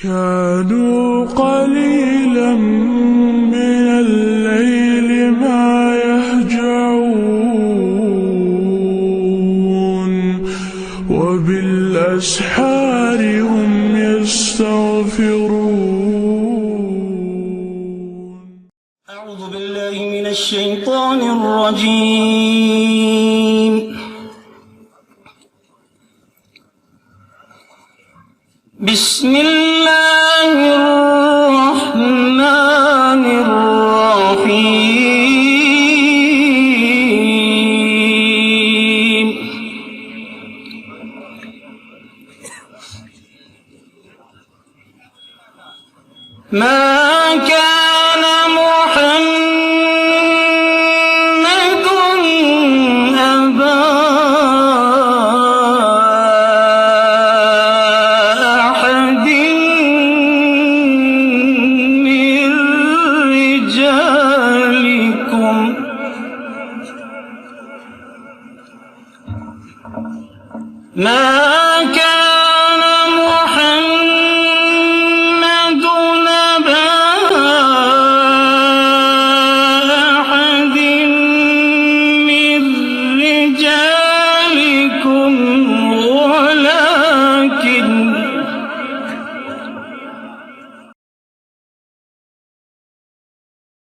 كانوا قليلا من الليل ما يهجعون وبالأسحار هم يستغفرون. أعوذ بالله من الشيطان الرجيم. بسم الله الرحمن الرحيم. ما كان محمد أبا أحد من رجالكم ما كان